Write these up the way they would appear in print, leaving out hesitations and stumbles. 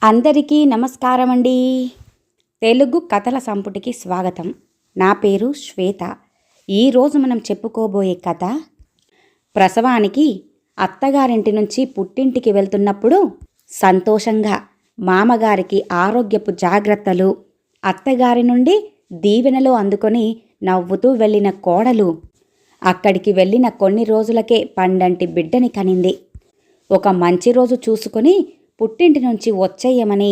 అందరికీ నమస్కారం అండి. తెలుగు కథల సంపుటికి స్వాగతం. నా పేరు శ్వేత. ఈరోజు మనం చెప్పుకోబోయే కథ ప్రసవానికి అత్తగారింటి నుంచి పుట్టింటికి వెళ్తున్నప్పుడు సంతోషంగా మామగారికి ఆరోగ్యపు జాగ్రత్తలు, అత్తగారి నుండి దీవెనలు అందుకొని నవ్వుతూ వెళ్ళిన కోడలు అక్కడికి వెళ్ళిన కొన్ని రోజులకే పండంటి బిడ్డని కనింది. ఒక మంచి రోజు చూసుకొని పుట్టింటి నుంచి వచ్చేయమని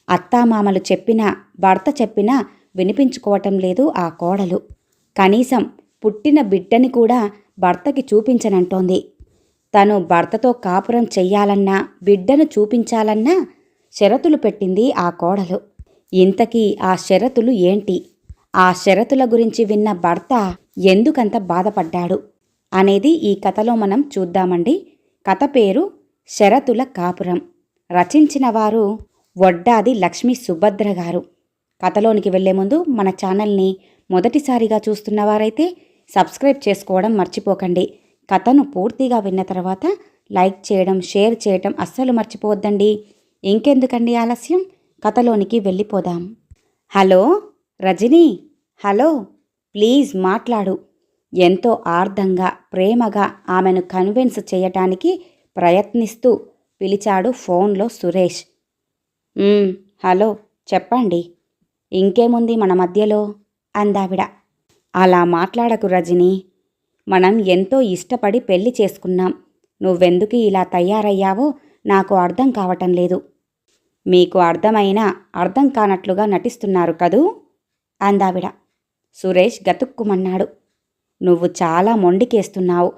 అత్తామామలు చెప్పినా భర్త చెప్పినా వినిపించుకోవటం లేదు ఆ కోడలు. కనీసం పుట్టిన బిడ్డని కూడా భర్తకి చూపించనంటోంది. తను భర్తతో కాపురం చెయ్యాలన్నా బిడ్డను చూపించాలన్నా షరతులు పెట్టింది ఆ కోడలు. ఇంతకీ ఆ షరతులు ఏంటి? ఆ షరతుల గురించి విన్న భర్త ఎందుకంత బాధపడ్డాడు అనేది ఈ కథలో మనం చూద్దామండి. కథ పేరు షరతుల కాపురం. రచించిన వారు వడ్డాది లక్ష్మీ సుభద్ర గారు. కథలోనికి వెళ్లే ముందు మన ఛానల్ని మొదటిసారిగా చూస్తున్నవారైతే సబ్స్క్రైబ్ చేసుకోవడం మర్చిపోకండి. కథను పూర్తిగా విన్న తర్వాత లైక్ చేయడం, షేర్ చేయడం అస్సలు మర్చిపోవద్దండి. ఇంకెందుకండి ఆలస్యం, కథలోనికి వెళ్ళిపోదాం. హలో రజనీ, హలో, ప్లీజ్ మాట్లాడు. ఎంతో ఆర్ద్రంగా ప్రేమగా ఆమెను కన్విన్స్ చేయటానికి ప్రయత్నిస్తూ పిలిచాడు ఫోన్లో సురేష్. హలో, చెప్పండి. ఇంకేముంది మన మధ్యలో అందావిడ. అలా మాట్లాడకు రజనీ, మనం ఎంతో ఇష్టపడి పెళ్లి చేసుకున్నాం. నువ్వెందుకు ఇలా తయారయ్యావో నాకు అర్థం కావటం లేదు. మీకు అర్థమైనా అర్థం కానట్లుగా నటిస్తున్నారు కదూ అందావిడ. సురేష్ గతుక్కుమన్నాడు. నువ్వు చాలా మొండికేస్తున్నావు.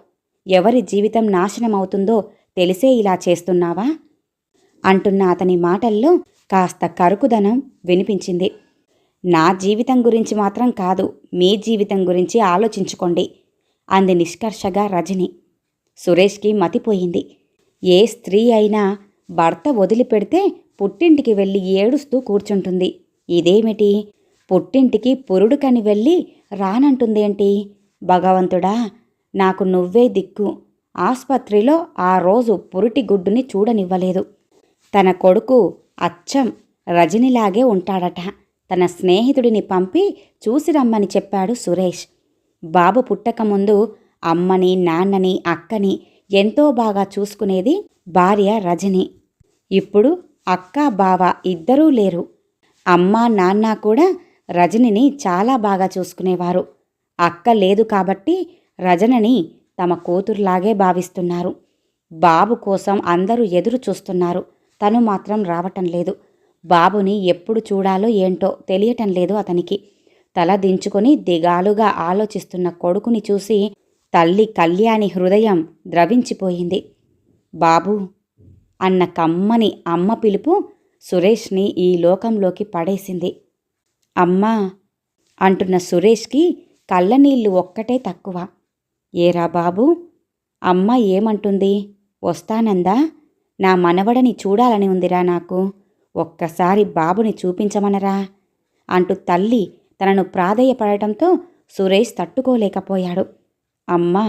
ఎవరి జీవితం నాశనమవుతుందో తెలిసే ఇలా చేస్తున్నావా అంటున్న అతని మాటల్లో కాస్త కరుకుదనం వినిపించింది. నా జీవితం గురించి మాత్రం కాదు, మీ జీవితం గురించి ఆలోచించుకోండి అంది నిష్కర్షగా రజని. సురేష్కి మతిపోయింది. ఏ స్త్రీ అయినా భర్త వదిలిపెడితే పుట్టింటికి వెళ్ళి ఏడుస్తూ కూర్చుంటుంది. ఇదేమిటి, పుట్టింటికి పురుడుకని వెళ్ళి రానంటుందేంటి? భగవంతుడా, నాకు నువ్వే దిక్కు. ఆస్పత్రిలో ఆ రోజు పురిటి గుడ్డుని చూడనివ్వలేదు. తన కొడుకు అచ్చం రజనిలాగే ఉంటాడట. తన స్నేహితుడిని పంపి చూసి రమ్మని చెప్పాడు సురేష్. బాబు పుట్టకముందు అమ్మని, నాన్నని, అక్కని ఎంతో బాగా చూసుకునేది భార్య రజని. ఇప్పుడు అక్క, బావ ఇద్దరూ లేరు. అమ్మ, నాన్న కూడా రజనిని చాలా బాగా చూసుకునేవారు. అక్క లేదు కాబట్టి రజనిని తమ కూతురులాగే భావిస్తున్నారు. బాబు కోసం అందరూ ఎదురు చూస్తున్నారు. తను మాత్రం రావటం లేదు. బాబుని ఎప్పుడు చూడాలో ఏంటో తెలియటం లేదు అతనికి. తల దించుకొని దిగాలుగా ఆలోచిస్తున్న కొడుకుని చూసి తల్లి కళ్యాణి హృదయం ద్రవించిపోయింది. బాబూ అన్న కమ్మని అమ్మ పిలుపు సురేష్ని ఈ లోకంలోకి పడేసింది. అమ్మా అంటున్న సురేష్కి కళ్ళనీళ్ళు ఒక్కటే తక్కువ. ఏరా బాబూ, అమ్మ ఏమంటుంది? వస్తానందా? నా మనవడని చూడాలని ఉందిరా నాకు. ఒక్కసారి బాబుని చూపించమనరా అంటూ తల్లి తనను ప్రాధేయపడటంతో సురేష్ తట్టుకోలేకపోయాడు. అమ్మా,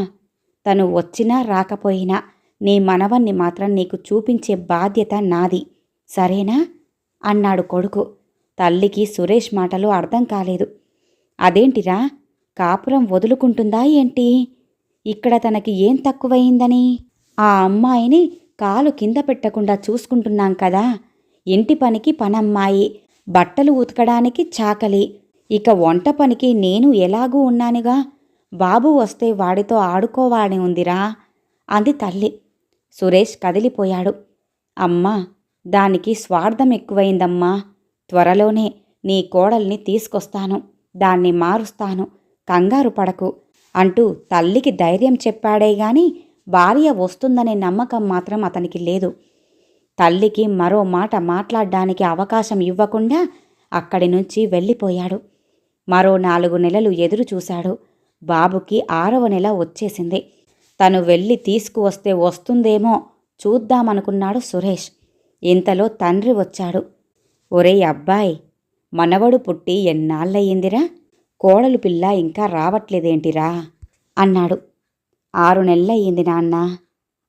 తను వచ్చినా రాకపోయినా నీ మనవన్ని మాత్రం నీకు చూపించే బాధ్యత నాది, సరేనా అన్నాడు కొడుకు. తల్లికి సురేష్ మాటలు అర్థం కాలేదు. అదేంటిరా, కాపురం వదులుకుంటుందా ఏంటి? ఇక్కడ తనకి ఏం తక్కువయిందని? ఆ అమ్మాయిని కాలు కింద పెట్టకుండా చూసుకుంటున్నాం కదా. ఇంటి పనికి పనమ్మాయి, బట్టలు ఉతకడానికి చాకలి, ఇక వంట పనికి నేను ఎలాగూ ఉన్నానుగా. బాబు వస్తే వాడితో ఆడుకోవాలని ఉందిరా అంది తల్లి. సురేష్ కదిలిపోయాడు. అమ్మా, దానికి స్వార్థం ఎక్కువైందమ్మా. త్వరలోనే నీ కోడల్ని తీసుకొస్తాను, దాన్ని మారుస్తాను, కంగారు పడకు అంటూ తల్లికి ధైర్యం చెప్పాడే గాని భార్య వస్తుందనే నమ్మకం మాత్రం అతనికి లేదు. తల్లికి మరో మాట మాట్లాడ్డానికి అవకాశం ఇవ్వకుండా అక్కడి నుంచి వెళ్ళిపోయాడు. మరో 4 నెలలు ఎదురు చూశాడు. బాబుకి 6వ నెల వచ్చేసింది. తను వెళ్ళి తీసుకువస్తే వస్తుందేమో చూద్దామనుకున్నాడు సురేష్. ఇంతలో తండ్రి వచ్చాడు. ఒరేయ్ అబ్బాయ్, మనవడు పుట్టి ఎన్నాళ్ళయ్యిందిరా? కోడలు పిల్ల ఇంకా రావట్లేదేంటిరా అన్నాడు. 6 నెలలయ్యింది నాన్న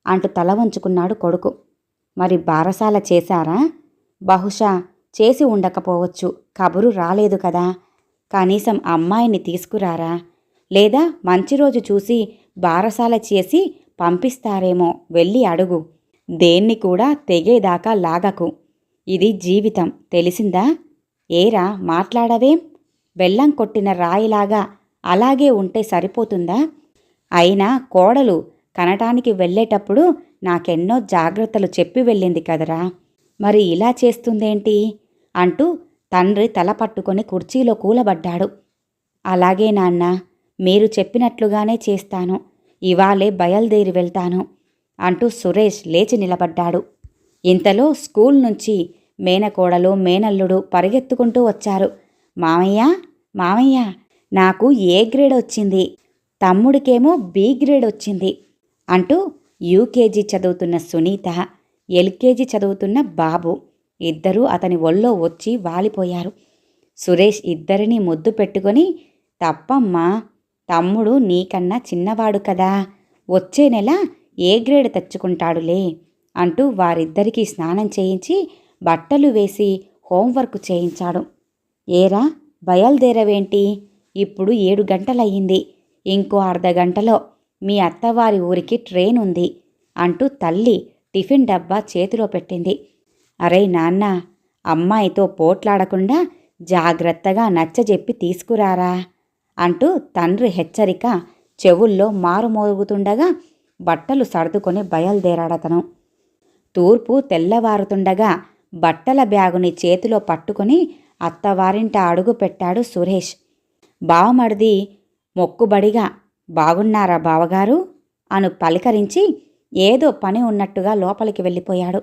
అంటూ తల వంచుకున్నాడు కొడుకు. మరి బారసాల చేశారా? బహుశా చేసి ఉండకపోవచ్చు, కబురు రాలేదు కదా. కనీసం అమ్మాయిని తీసుకురారా, లేదా మంచి రోజు చూసి బారసాల చేసి పంపిస్తారేమో, వెళ్ళి అడుగు. దేన్ని కూడా తెగేదాకా లాగకు. ఇది జీవితం, తెలిసిందా? ఏరా మాట్లాడవేం? బెల్లం కొట్టిన రాయిలాగా అలాగే ఉంటే సరిపోతుందా? అయినా కోడలు కనటానికి వెళ్ళేటప్పుడు నాకెన్నో జాగ్రత్తలు చెప్పి వెళ్ళింది కదరా, మరి ఇలా చేస్తుందేంటి అంటూ తండ్రి తల పట్టుకొని కుర్చీలో కూలబడ్డాడు. అలాగే నాన్న, మీరు చెప్పినట్లుగానే చేస్తాను. ఇవాళే బయలుదేరి వెళ్తాను అంటూ సురేష్ లేచి నిలబడ్డాడు. ఇంతలో స్కూల్ నుంచి మేనకోడలు మేనల్లుడు పరిగెత్తుకుంటూ వచ్చారు. మామయ్య, మామయ్య, నాకు ఏ గ్రేడ్ వచ్చింది, తమ్ముడికేమో బి గ్రేడ్ వచ్చింది అంటూ యూకేజీ చదువుతున్న సునీత, ఎల్కేజీ చదువుతున్న బాబు ఇద్దరూ అతని ఒళ్ళో వచ్చి వాలిపోయారు. సురేష్ ఇద్దరినీ ముద్దు పెట్టుకొని, తప్పమ్మా, తమ్ముడు నీకన్నా చిన్నవాడు కదా, వచ్చే నెల ఏ గ్రేడ్ తెచ్చుకుంటాడులే అంటూ వారిద్దరికీ స్నానం చేయించి బట్టలు వేసి హోంవర్క్ చేయించాడు. ఏరా బయలుదేరవేంటి? ఇప్పుడు 7 గంటలయ్యింది. ఇంకో అర్ధగంటలో మీ అత్తవారి ఊరికి ట్రైన్ ఉంది అంటూ తల్లి టిఫిన్ డబ్బా చేతిలో పెట్టింది. అరే నాన్న, అమ్మాయితో పోట్లాడకుండా జాగ్రత్తగా నచ్చజెప్పి తీసుకురారా అంటూ తండ్రి హెచ్చరిక చెవుల్లో మారుమోగుతుండగా బట్టలు సర్దుకొని బయలుదేరాడతను. తూర్పు తెల్లవారుతుండగా బట్టల బ్యాగుని చేతిలో పట్టుకొని అత్తవారింట అడుగు పెట్టాడు సురేష్. బావమరిది మొక్కుబడిగా బాగున్నారా బావగారు అను పలకరించి ఏదో పని ఉన్నట్టుగా లోపలికి వెళ్ళిపోయాడు.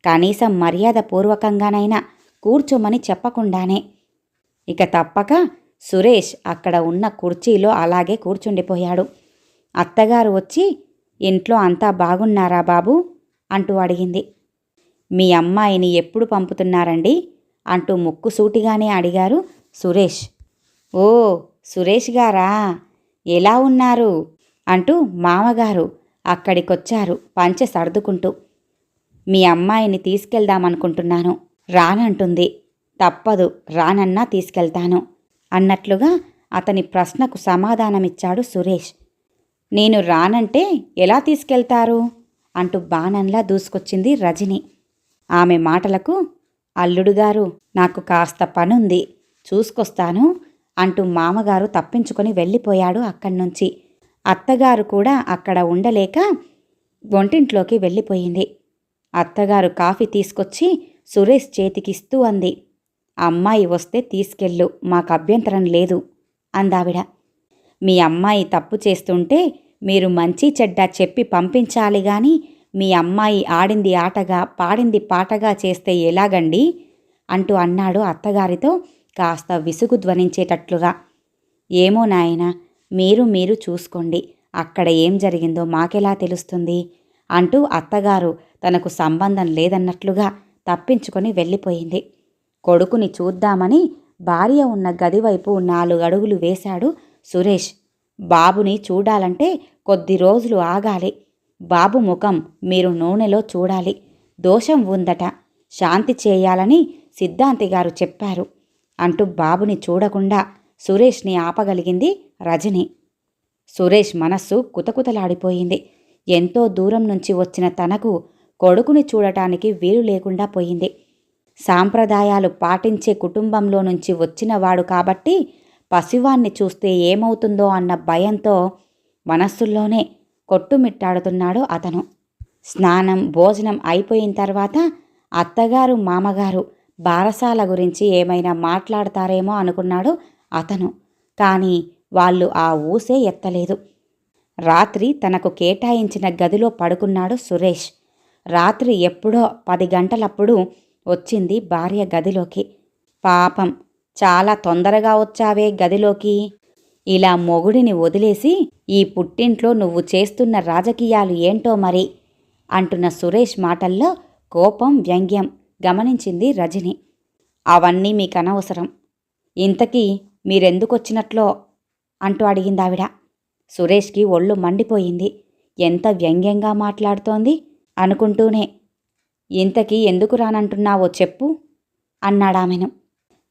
కనీసం మర్యాదపూర్వకంగానైనా కూర్చోమని చెప్పకుండానే. ఇక తప్పక సురేష్ అక్కడ ఉన్న కుర్చీలో అలాగే కూర్చుండిపోయాడు. అత్తగారు వచ్చి, ఇంట్లో అంతా బాగున్నారా బాబూ అంటూ అడిగింది. మీ అమ్మాయిని ఎప్పుడు పంపుతున్నారండి అంటూ ముక్కుసూటిగానే అడిగారు సురేష్. ఓ సురేష్ గారా, ఎలా ఉన్నారు అంటూ మామగారు అక్కడికొచ్చారు పంచె సర్దుకుంటూ. మీ అమ్మాయిని తీసుకెళ్దామనుకుంటున్నాను, రానంటుంది. తప్పదు, రానన్నా తీసుకెళ్తాను అన్నట్లుగా అతని ప్రశ్నకు సమాధానమిచ్చాడు సురేష్. నేను రానంటే ఎలా తీసుకెళ్తారు అంటూ బాణంలా దూసుకొచ్చింది రజని. ఆమె మాటలకు, అల్లుడుగారు, నాకు కాస్త పనుంది, చూసుకొస్తాను అంటూ మామగారు తప్పించుకొని వెళ్ళిపోయాడు అక్కడ్నుంచి. అత్తగారు కూడా అక్కడ ఉండలేక వంటింట్లోకి వెళ్ళిపోయింది. అత్తగారు కాఫీ తీసుకొచ్చి సురేష్ చేతికిస్తూ అంది. అమ్మాయి వస్తే తీసుకెళ్ళు, మాకు అభ్యంతరం లేదు అందావిడ. మీ అమ్మాయి తప్పు చేస్తుంటే మీరు మంచి చెడ్డ చెప్పి పంపించాలి గాని మీ అమ్మాయి ఆడింది ఆటగా పాడింది పాటగా చేస్తే ఎలాగండి అంటూ అన్నాడు అత్తగారితో కాస్త విసుగు ధ్వనించేటట్లుగా. ఏమో నాయనా, మీరు చూసుకోండి, అక్కడ ఏం జరిగిందో మాకెలా తెలుస్తుంది అంటూ అత్తగారు తనకు సంబంధం లేదన్నట్లుగా తప్పించుకొని వెళ్ళిపోయింది. కొడుకుని చూద్దామని భార్య ఉన్న గదివైపు 4 అడుగులు వేశాడు సురేష్. బాబుని చూడాలంటే కొద్ది రోజులు ఆగాలి. బాబు ముఖం మీరు నూనెలో చూడాలి, దోషం ఉందట, శాంతి చేయాలని సిద్ధాంతి గారు చెప్పారు అంటూ బాబుని చూడకుండా సురేష్ని ఆపగలిగింది రజని. సురేష్ మనస్సు కుతకుతలాడిపోయింది. ఎంతో దూరం నుంచి వచ్చిన తనకు కొడుకుని చూడటానికి వీలు లేకుండా పోయింది. సాంప్రదాయాలు పాటించే కుటుంబంలో నుంచి వచ్చినవాడు కాబట్టి పసివాణ్ణి చూస్తే ఏమవుతుందో అన్న భయంతో మనస్సుల్లోనే కొట్టుమిట్టాడుతున్నాడు అతను. స్నానం భోజనం అయిపోయిన తర్వాత అత్తగారు మామగారు బారసాల గురించి ఏమైనా మాట్లాడతారేమో అనుకున్నాడు అతను. కానీ వాళ్ళు ఆ ఊసే ఎత్తలేదు. రాత్రి తనకు కేటాయించిన గదిలో పడుకున్నాడు సురేష్. రాత్రి ఎప్పుడో 10 గంటలప్పుడు వచ్చింది భార్య గదిలోకి. పాపం, చాలా తొందరగా వచ్చావే గదిలోకి, ఇలా మొగుడిని వదిలేసి ఈ పుట్టింట్లో నువ్వు చేస్తున్న రాజకీయాలు ఏంటో మరి అంటున్న సురేష్ మాటల్లో కోపం వ్యంగ్యం గమనించింది రజని. అవన్నీ మీకనవసరం, ఇంతకీ మీరెందుకొచ్చినట్లో అంటూ అడిగిందావిడ. సురేష్కి ఒళ్ళు మండిపోయింది. ఎంత వ్యంగ్యంగా మాట్లాడుతోంది అనుకుంటూనే. ఇంతకీ ఎందుకు రానంటున్నావో చెప్పు అన్నాడామెను.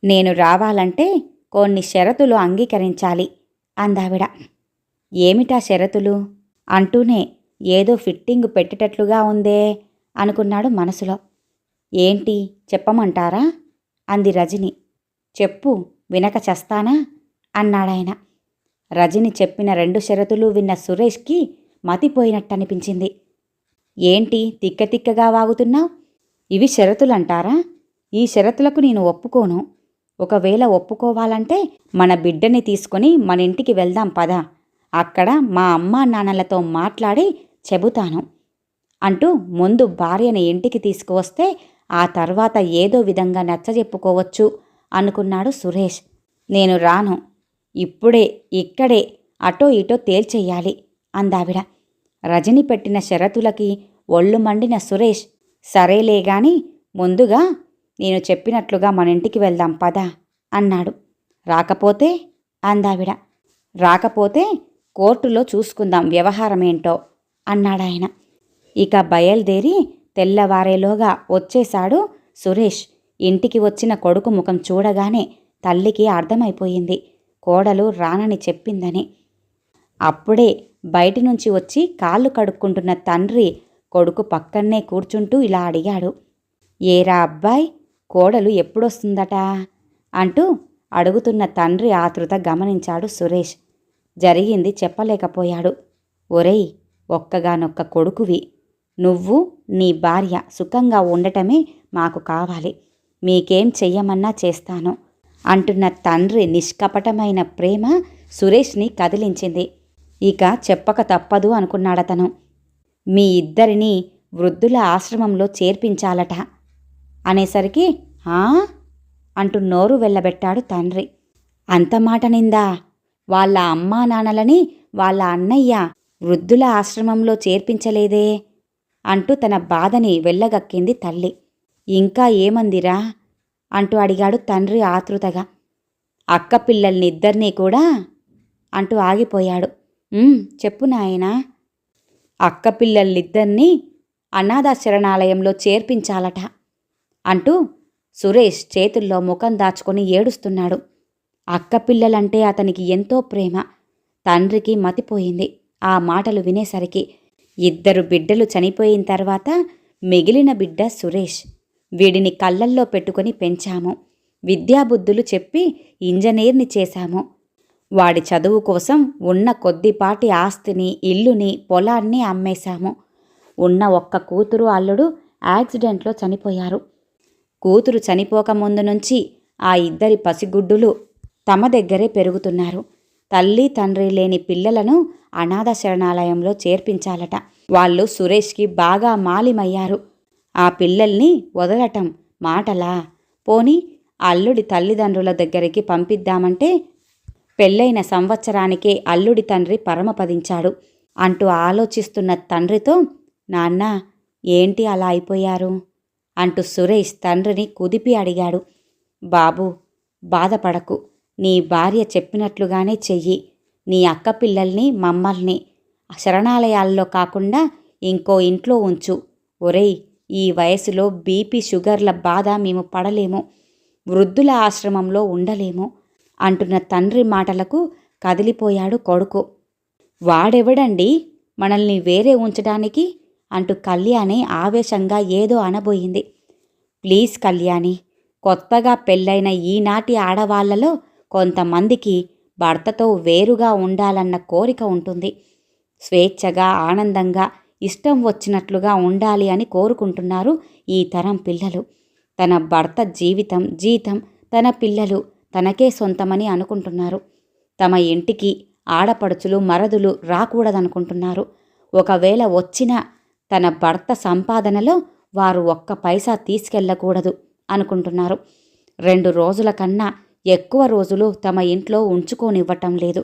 నేను రావాలంటే కొన్ని షరతులు అంగీకరించాలి అందావిడ. ఏమిటా షరతులు అంటూనే ఏదో ఫిట్టింగు పెట్టేటట్లుగా ఉందే అనుకున్నాడు మనసులో. ఏంటి చెప్పమంటారా అంది రజని. చెప్పు, వినక చస్తానా అన్నాడాయన. రజని చెప్పిన 2 షరతులు విన్న సురేష్కి మతిపోయినట్టనిపించింది. ఏంటి తిక్కతిక్కగా వాగుతున్నావు? ఇవి షరతులంటారా? ఈ షరతులకు నేను ఒప్పుకోను. ఒకవేళ ఒప్పుకోవాలంటే మన బిడ్డని తీసుకొని మన ఇంటికి వెళ్దాం పద. అక్కడ మా అమ్మా నాన్నలతో మాట్లాడి చెబుతాను అంటూ ముందు భార్యని ఇంటికి తీసుకువస్తే ఆ తర్వాత ఏదో విధంగా నచ్చజెప్పుకోవచ్చు అనుకున్నాడు సురేష్. నేను రాను, ఇప్పుడే ఇక్కడే అటో ఇటో తేల్చెయ్యాలి అందావిడ. రజని పెట్టిన షరతులకి ఒళ్ళు మండిన సురేష్, సరేలేగాని ముందుగా నేను చెప్పినట్లుగా మన ఇంటికి వెళ్దాం పద అన్నాడు. రాకపోతే అందావిడ. రాకపోతే కోర్టులో చూసుకుందాం వ్యవహారమేంటో అన్నాడాయన. ఇక బయలుదేరి తెల్లవారేలోగా వచ్చేశాడు సురేష్. ఇంటికి వచ్చిన కొడుకు ముఖం చూడగానే తల్లికి అర్థమైపోయింది కోడలు రానని చెప్పిందని. అప్పుడే బయటి నుంచి వచ్చి కాళ్ళు కడుక్కుంటున్న తండ్రి కొడుకు పక్కన్నే కూర్చుంటూ ఇలా అడిగాడు. ఏరా అబ్బాయ్, కోడలు ఎప్పుడొస్తుందట అంటూ అడుగుతున్న తండ్రి ఆతృత గమనించాడు సురేష్. జరిగింది చెప్పలేకపోయాడు. ఒరేయ్, ఒక్కగానొక్క కొడుకువి. నువ్వు నీ భార్య సుఖంగా ఉండటమే మాకు కావాలి. మీకేం చెయ్యమన్నా చేస్తాను అంటున్న తండ్రి నిష్కపటమైన ప్రేమ సురేష్ని కదిలించింది. ఇక చెప్పక తప్పదు అనుకున్నాడతను. మీ ఇద్దరినీ వృద్ధుల ఆశ్రమంలో చేర్పించాలట అనేసరికి అంటూ నోరు వెళ్ళబెట్టాడు తండ్రి. అంత మాట నిందా? వాళ్ళ అమ్మా నాన్నలని వాళ్ళ అన్నయ్య వృద్ధుల ఆశ్రమంలో చేర్పించలేదే అంటూ తన బాధని వెళ్ళగక్కింది తల్లి. ఇంకా ఏమందిరా అంటూ అడిగాడు తండ్రి ఆతృతగా. అక్క పిల్లల్నిద్దరినీ కూడా అంటూ ఆగిపోయాడు. చెప్పు నాయనా. అక్క పిల్లలిద్దరినీ అనాథాశరణాలయంలో చేర్పించాలట అంటూ సురేష్ చేతుల్లో ముఖం దాచుకొని ఏడుస్తున్నాడు. అక్క పిల్లలంటే అతనికి ఎంతో ప్రేమ. తండ్రికి మతిపోయింది ఆ మాటలు వినేసరికి. 2 బిడ్డలు చనిపోయిన తర్వాత మిగిలిన బిడ్డ సురేష్. వీడిని కళ్ళల్లో పెట్టుకొని పెంచాము. విద్యాబుద్ధులు చెప్పి ఇంజనీర్ని చేశాము. వాడి చదువు కోసం ఉన్న కొద్దిపాటి ఆస్తిని, ఇల్లుని, పొలాన్ని అమ్మేశాము. ఉన్న ఒక్క కూతురు అల్లుడు యాక్సిడెంట్లో చనిపోయారు. కూతురు చనిపోకముందు నుంచి ఆ 2 పసిగుడ్డులు తమ దగ్గరే పెరుగుతున్నారు. తల్లి తండ్రి లేని పిల్లలను అనాథ శరణాలయంలో చేర్పించాలట. వాళ్ళు సురేష్కి బాగా మాలిమయ్యారు. ఆ పిల్లల్ని వదలటం మాటలా? పోని అల్లుడి తల్లిదండ్రుల దగ్గరికి పంపిద్దామంటే పెళ్ళైన సంవత్సరానికే అల్లుడి తండ్రి పరమపదించాడు అంటూ ఆలోచిస్తున్న తండ్రితో, నాన్న ఏంటి అలా అయిపోయారు అంటూ సురేష్ తండ్రిని కుదిపి అడిగాడు. బాబూ, బాధపడకు. నీ భార్య చెప్పినట్లుగానే చెయ్యి. నీ అక్క పిల్లల్ని మమ్మల్ని శరణాలయాల్లో కాకుండా ఇంకో ఇంట్లో ఉంచు. ఒరేయ్, ఈ వయసులో బీపీ షుగర్ల బాధ మేము పడలేము. వృద్ధుల ఆశ్రమంలో ఉండలేము అంటున్న తండ్రి మాటలకు కదిలిపోయాడు కొడుకు. వాడెవడండి మనల్ని వేరే ఉంచడానికి అంటూ కళ్యాణి ఆవేశంగా ఏదో అనబోయింది. ప్లీజ్ కళ్యాణి, కొత్తగా పెళ్ళైన ఈనాటి ఆడవాళ్లలో కొంతమందికి భర్తతో వేరుగా ఉండాలన్న కోరిక ఉంటుంది. స్వేచ్ఛగా, ఆనందంగా, ఇష్టం వచ్చినట్లుగా ఉండాలి అని కోరుకుంటున్నారు ఈ తరం పిల్లలు. తన భర్త జీవితం, జీతం, తన పిల్లలు తనకే సొంతమని అనుకుంటున్నారు. తమ ఇంటికి ఆడపడుచులు, మరదులు రాకూడదనుకుంటున్నారు. ఒకవేళ వచ్చినా తన భర్త సంపాదనలో వారు ఒక్క పైసా తీసుకెళ్లకూడదు అనుకుంటున్నారు. 2 రోజుల కన్నా ఎక్కువ రోజులు తమ ఇంట్లో ఉంచుకోనివ్వటం లేదు.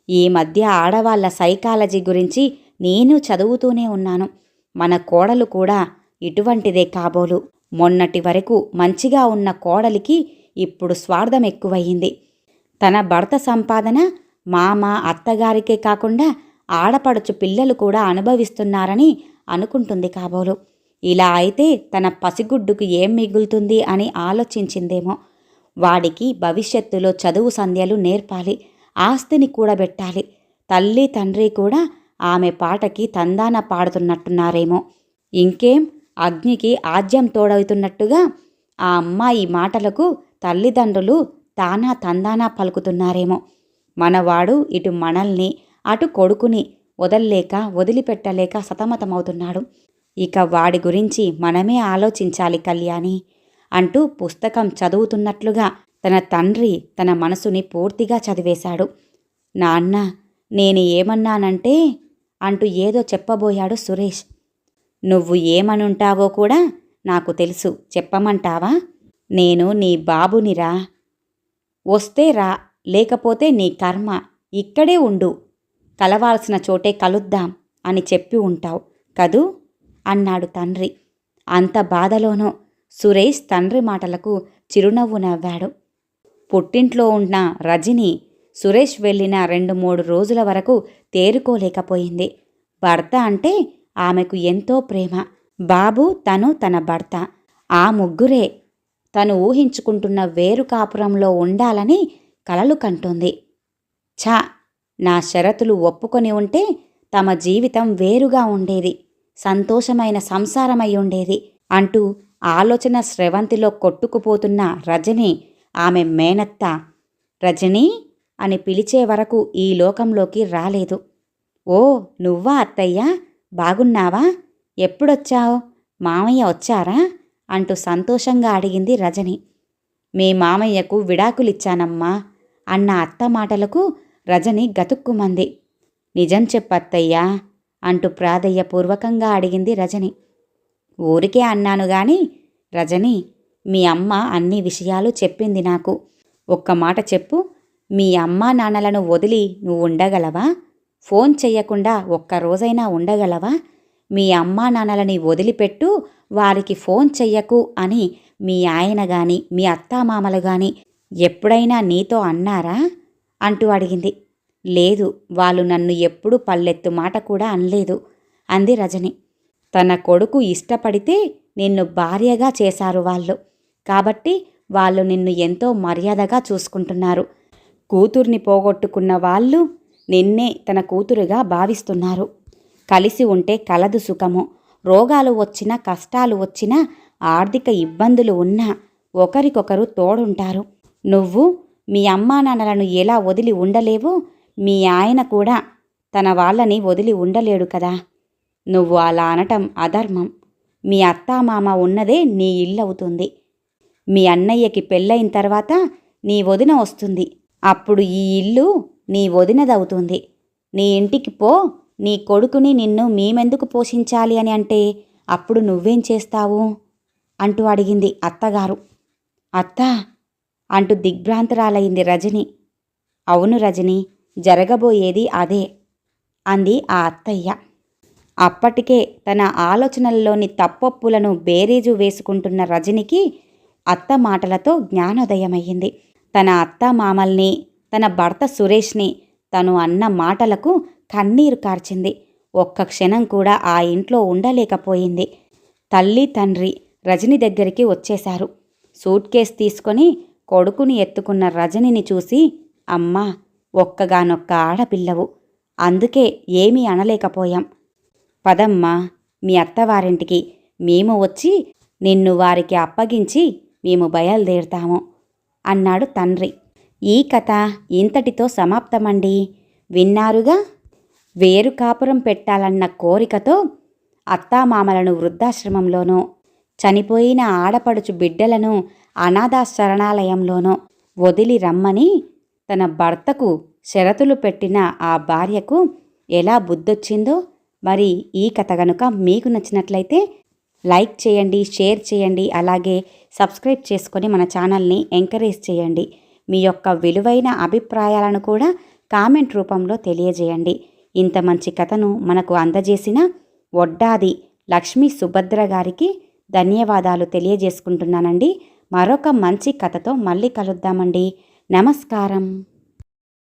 ఈ మధ్య ఆడవాళ్ల సైకాలజీ గురించి నేను చదువుతూనే ఉన్నాను. మన కోడలు కూడా ఇటువంటిదే కాబోలు. మొన్నటి వరకు మంచిగా ఉన్న కోడలికి ఇప్పుడు స్వార్థం ఎక్కువయ్యింది. తన భర్త సంపాదన మామ, అత్తగారికే కాకుండా ఆడపడుచు పిల్లలు కూడా అనుభవిస్తున్నారని అనుకుంటుంది కాబోలు. ఇలా అయితే తన పసిగుడ్డుకు ఏం మిగులుతుంది అని ఆలోచించిందేమో. వాడికి భవిష్యత్తులో చదువు సంధ్యలు నేర్పాలి, ఆస్తిని కూడబెట్టాలి. తల్లి తండ్రి కూడా ఆమె పాటకి తందాన పాడుతున్నట్టున్నారేమో. ఇంకేం, అగ్నికి ఆజ్యం తోడవుతున్నట్టుగా ఆ అమ్మాయి మాటలకు తల్లిదండ్రులు తానా తందానా పలుకుతున్నారేమో. మనవాడు ఇటు మనల్ని అటు కొడుకుని వదల్లేక వదిలిపెట్టలేక సతమతమవుతున్నాడు. ఇక వాడి గురించి మనమే ఆలోచించాలి కళ్యాణి అంటూ పుస్తకం చదువుతున్నట్లుగా తన తండ్రి తన మనసుని పూర్తిగా చదివేశాడు. నాన్న, నేను ఏమన్నానంటే అంటూ ఏదో చెప్పబోయాడు సురేష్. నువ్వు ఏమనుంటావో కూడా నాకు తెలుసు, చెప్పమంటావా? నేను నీ బాబునిరా. వస్తే రా, లేకపోతే నీ కర్మ, ఇక్కడే ఉండు, కలవాల్సిన చోటే కలుద్దాం అని చెప్పి ఉంటావు కదూ అన్నాడు తండ్రి. అంత బాధలోనూ సురేష్ తండ్రి మాటలకు చిరునవ్వు నవ్వాడు. పుట్టింట్లో ఉన్న రజని సురేష్ వెళ్ళిన 2-3 రోజుల వరకు తేరుకోలేకపోయింది. భర్త అంటే ఆమెకు ఎంతో ప్రేమ. బాబు, తను, తన భర్త, ఆ ముగ్గురే తను ఊహించుకుంటున్న వేరు కాపురంలో ఉండాలని కలలు కంటోంది. ఛా, నా షరతులు ఒప్పుకొని ఉంటే తమ జీవితం వేరుగా ఉండేది, సంతోషమైన సంసారమై ఉండేది అంటూ ఆలోచన స్రవంతిలో కొట్టుకుపోతున్న రజని ఆమె మేనత్త రజనీ అని పిలిచే వరకు ఈ లోకంలోకి రాలేదు. ఓ, నువ్వా అత్తయ్య, బాగున్నావా? ఎప్పుడొచ్చావు? మామయ్య వచ్చారా అంటూ సంతోషంగా అడిగింది రజని. మీ మామయ్యకు విడాకులిచ్చానమ్మా అన్న అత్త మాటలకు రజని గతుక్కుమంది. నిజం చెప్పత్తయ్యా అంటూ ప్రాధేయపూర్వకంగా అడిగింది రజని. ఊరికే అన్నాను గాని రజని, మీ అమ్మ అన్ని విషయాలు చెప్పింది నాకు. ఒక్క మాట చెప్పు, మీ అమ్మా నాన్నలను వదిలి నువ్వు ఉండగలవా? ఫోన్ చెయ్యకుండా ఒక్కరోజైనా ఉండగలవా? మీ అమ్మా నాన్నలని వదిలిపెట్టు, వారికి ఫోన్ చెయ్యకు అని మీ ఆయన గాని మీ అత్తామామలు గాని ఎప్పుడైనా నీతో అన్నారా అంటూ అడిగింది. లేదు, వాళ్ళు నన్ను ఎప్పుడూ పల్లెత్తు మాట కూడా అనలేదు అంది రజని. తన కొడుకు ఇష్టపడితే నిన్ను భార్యగా చేశారు వాళ్ళు, కాబట్టి వాళ్ళు నిన్ను ఎంతో మర్యాదగా చూసుకుంటున్నారు. కూతుర్ని పోగొట్టుకున్న వాళ్ళు నిన్నే తన కూతురుగా భావిస్తున్నారు. కలిసి ఉంటే కలదు సుఖము. రోగాలు వచ్చినా, కష్టాలు వచ్చినా, ఆర్థిక ఇబ్బందులు ఉన్నా ఒకరికొకరు తోడుంటారు. నువ్వు మీ అమ్మా నాన్నలను ఎలా వదిలి ఉండలేవో మీ ఆయన కూడా తన వాళ్ళని వదిలి ఉండలేడు కదా. నువ్వు అలా అనటం అధర్మం. మీ అత్తామామ ఉన్నదే నీ ఇల్లవుతుంది. మీ అన్నయ్యకి పెళ్ళయిన తర్వాత నీ వదిన వస్తుంది. అప్పుడు ఈ ఇల్లు నీ వదినదవుతుంది. నీ ఇంటికి పో, నీ కొడుకుని నిన్ను మేమెందుకు పోషించాలి అని అంటే అప్పుడు నువ్వేం చేస్తావు అంటూ అడిగింది అత్తగారు. అత్తా అంటూ దిగ్భ్రాంతురాలైంది రజని. అవును రజని, జరగబోయేది అదే అంది ఆ అత్తయ్య. అప్పటికే తన ఆలోచనల్లోని తప్పొప్పులను బేరీజు వేసుకుంటున్న రజనికి అత్త మాటలతో జ్ఞానోదయమయ్యింది. తన అత్తామామల్ని, తన భర్త సురేష్ని తను అన్న మాటలకు కన్నీరు కార్చింది. ఒక్క క్షణం కూడా ఆ ఇంట్లో ఉండలేకపోయింది. తల్లి తండ్రి రజని దగ్గరికి వచ్చేశారు. సూట్ కేస్ తీసుకొని కొడుకుని ఎత్తుకున్న రజనిని చూసి, అమ్మా, ఒక్కగానొక్క ఆడపిల్లవు, అందుకే ఏమీ అనలేకపోయాం. పదమ్మా, మీ అత్తవారింటికి మేము వచ్చి నిన్ను వారికి అప్పగించి మేము బయలుదేరుతాము అన్నాడు తండ్రి. ఈ కథ ఇంతటితో సమాప్తమండి. విన్నారుగా. వేరు కాపురం పెట్టాలన్న కోరికతో అత్తామామలను వృద్ధాశ్రమంలోనో, చనిపోయిన ఆడపడుచు బిడ్డలను అనాథాశరణాలయంలోనో వదిలి రమ్మని తన భర్తకు షరతులు పెట్టిన ఆ భార్యకు ఎలా బుద్ధొచ్చిందో. మరి ఈ కథ గనుక మీకు నచ్చినట్లయితే లైక్ చేయండి, షేర్ చేయండి, అలాగే సబ్స్క్రైబ్ చేసుకొని మన ఛానల్ని ఎంకరేజ్ చేయండి. మీ యొక్క విలువైన అభిప్రాయాలను కూడా కామెంట్ రూపంలో తెలియజేయండి. ఇంత మంచి కథను మనకు అందజేసిన వడ్డాది లక్ష్మీ సుభద్ర గారికి ధన్యవాదాలు తెలియజేసుకుంటున్నానండి. మరొక మంచి కథతో మళ్ళీ కలుద్దామండి. నమస్కారం.